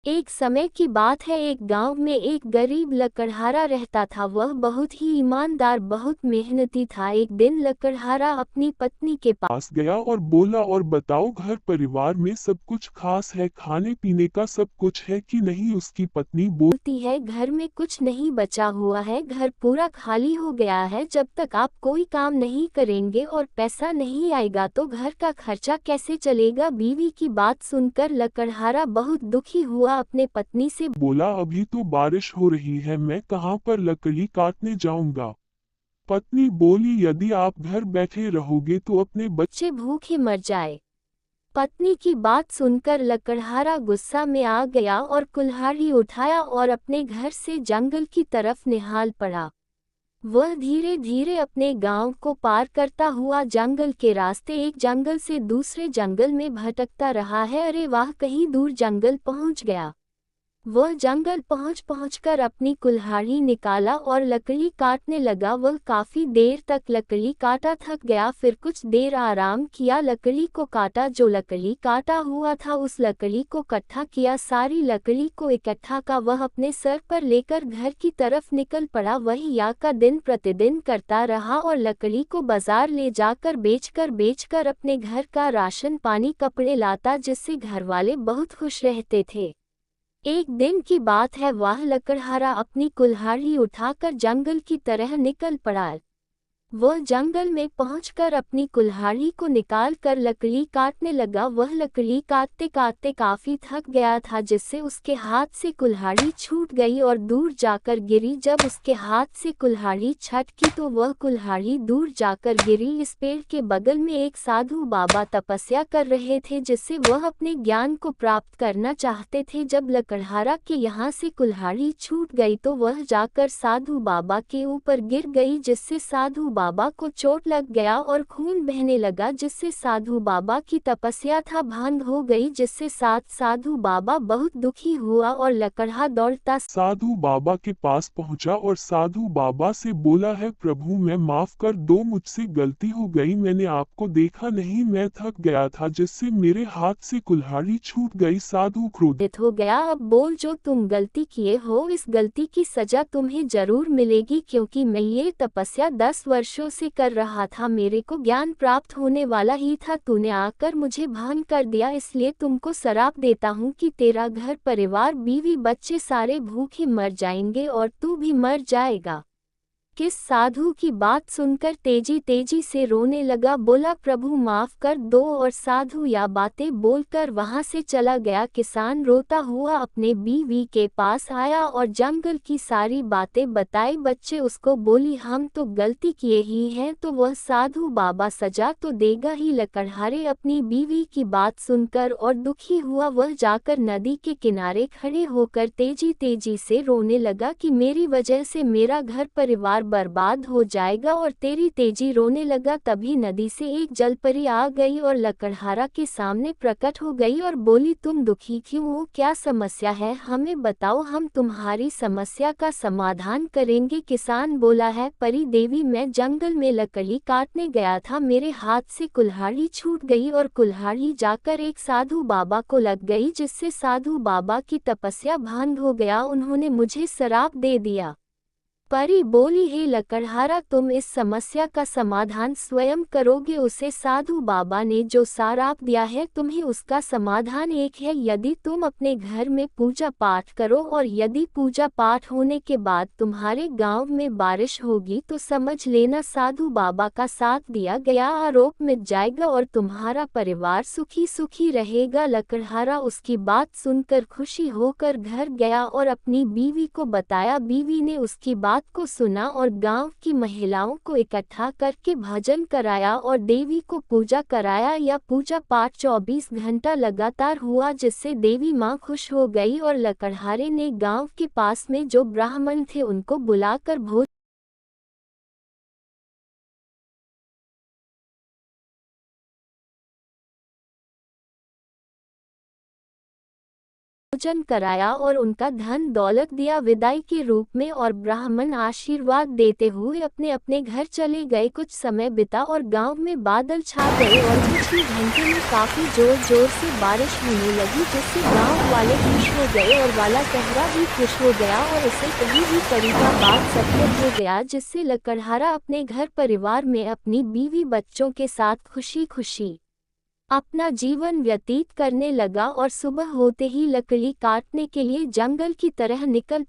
एक समय की बात है, एक गांव में एक गरीब लकड़हारा रहता था। वह बहुत ही ईमानदार, बहुत मेहनती था। एक दिन लकड़हारा अपनी पत्नी के पास गया और बोला, और बताओ घर परिवार में सब कुछ खास है, खाने पीने का सब कुछ है कि नहीं। उसकी पत्नी बोलती है, घर में कुछ नहीं बचा हुआ है, घर पूरा खाली हो गया है। जब तक आप कोई काम नहीं करेंगे और पैसा नहीं आएगा तो घर का खर्चा कैसे चलेगा। बीवी की बात सुनकर लकड़हारा बहुत दुखी हुआ, अपने पत्नी से बोला, अभी तो बारिश हो रही है, मैं कहाँ पर लकड़ी काटने जाऊंगा। पत्नी बोली, यदि आप घर बैठे रहोगे तो अपने बच्चे भूखे मर जाए। पत्नी की बात सुनकर लकड़हारा गुस्सा में आ गया और कुल्हाड़ी उठाया और अपने घर से जंगल की तरफ निहाल पड़ा। वह धीरे धीरे अपने गांव को पार करता हुआ जंगल के रास्ते एक जंगल से दूसरे जंगल में भटकता रहा है। अरे वाह, कहीं दूर जंगल पहुंच गया। वह जंगल पहुंचकर अपनी कुल्हाड़ी निकाला और लकड़ी काटने लगा। वह काफी देर तक लकड़ी काटा, थक गया, फिर कुछ देर आराम किया, लकड़ी को काटा। जो लकड़ी काटा हुआ था उस लकड़ी को इकट्ठा किया, सारी लकड़ी को इकट्ठा का वह अपने सर पर लेकर घर की तरफ निकल पड़ा। वही या का दिन प्रतिदिन करता रहा और लकड़ी को बाजार ले जाकर बेचकर अपने घर का राशन पानी कपड़े लाता, जिससे घर वाले बहुत खुश रहते थे। एक दिन की बात है, वह लकड़हारा अपनी कुल्हाड़ी उठाकर जंगल की तरह निकल पड़ा। वह जंगल में पहुंचकर अपनी कुल्हाड़ी को निकाल कर लकड़ी काटने लगा। वह लकड़ी काटते काटते काफी थक गया था, जिससे उसके हाथ से कुल्हाड़ी छूट गई और दूर जाकर गिरी। जब उसके हाथ से कुल्हाड़ी छटकी तो वह कुल्हाड़ी दूर जाकर गिरी। इस पेड़ के बगल में एक साधु बाबा तपस्या कर रहे थे, जिससे वह अपने ज्ञान को प्राप्त करना चाहते थे। जब लकड़हारा के यहाँ से कुल्हाड़ी छूट गई तो वह जाकर साधु बाबा के ऊपर गिर गई, जिससे साधु बाबा को चोट लग गया और खून बहने लगा, जिससे साधु बाबा की तपस्या था भंग हो गई, जिससे साधु बाबा बहुत दुखी हुआ और लकड़हा दौड़ता साधु बाबा के पास पहुंचा और साधु बाबा से बोला, है प्रभु, मैं माफ कर दो, मुझसे गलती हो गई, मैंने आपको देखा नहीं, मैं थक गया था जिससे मेरे हाथ से कुल्हाड़ी छूट गई। साधु क्रोधित हो गया, अब बोल, जो तुम गलती किए हो इस गलती की सजा तुम्हें जरूर मिलेगी, क्योंकि मैं ये तपस्या 10 वर्षों से कर रहा था, मेरे को ज्ञान प्राप्त होने वाला ही था, तूने आकर मुझे भंग कर दिया, इसलिए तुमको श्राप देता हूँ कि तेरा घर परिवार बीवी बच्चे सारे भूखे मर जाएंगे और तू भी मर जाएगा। किस साधु की बात सुनकर तेजी तेजी से रोने लगा, बोला, प्रभु माफ कर दो, और साधु या बातें बोलकर वहां से चला गया। किसान रोता हुआ अपने बीवी के पास आया और जंगल की सारी बातें बताई। बच्चे उसको बोली, हम तो गलती किए ही हैं, तो वह साधु बाबा सजा तो देगा ही। लकड़हारे अपनी बीवी की बात सुनकर और दुखी हुआ, वह जाकर नदी के किनारे खड़े होकर तेजी तेजी से रोने लगा कि मेरी वजह से मेरा घर परिवार बर्बाद हो जाएगा, और तेरी तेजी रोने लगा। तभी नदी से एक जलपरी आ गई और लकड़हारा के सामने प्रकट हो गई और बोली, तुम दुखी क्यों हो, क्या समस्या है, हमें बताओ, हम तुम्हारी समस्या का समाधान करेंगे। किसान बोला, है परी देवी, मैं जंगल में लकड़ी काटने गया था, मेरे हाथ से कुल्हाड़ी छूट गई और कुल्हाड़ी जाकर एक साधु बाबा को लग गई, जिससे साधु बाबा की तपस्या भंग हो गया, उन्होंने मुझे श्राप दे दिया। परी बोली, हे लकड़हारा, तुम इस समस्या का समाधान स्वयं करोगे। उसे साधु बाबा ने जो श्राप दिया है तुम्हें उसका समाधान एक है, यदि तुम अपने घर में पूजा पाठ करो और यदि पूजा पाठ होने के बाद तुम्हारे गांव में बारिश होगी तो समझ लेना साधु बाबा का साथ दिया गया आरोप मिट जाएगा और तुम्हारा परिवार सुखी सुखी रहेगा। लकड़हारा उसकी बात सुनकर खुशी होकर घर गया और अपनी बीवी को बताया। बीवी ने उसकी बात को सुना और गांव की महिलाओं को इकट्ठा करके भजन कराया और देवी को पूजा कराया। या पूजा पाठ 24 घंटा लगातार हुआ, जिससे देवी मां खुश हो गई और लकड़हारे ने गांव के पास में जो ब्राह्मण थे उनको बुलाकर भोज भोजन कराया और उनका धन दौलत दिया विदाई के रूप में, और ब्राह्मण आशीर्वाद देते हुए अपने अपने घर चले गए। कुछ समय बिता और गांव में बादल छा गए और कुछ ही घंटे में काफी जोर जोर से बारिश होने लगी, जिससे गांव वाले खुश हो गए और वाला कहरा भी खुश हो गया और उसे कहीं भी परी का बात सत्य हो गया, जिससे लकड़हारा अपने घर परिवार में अपनी बीवी बच्चों के साथ खुशी खुशी अपना जीवन व्यतीत करने लगा और सुबह होते ही लकड़ी काटने के लिए जंगल की तरह निकल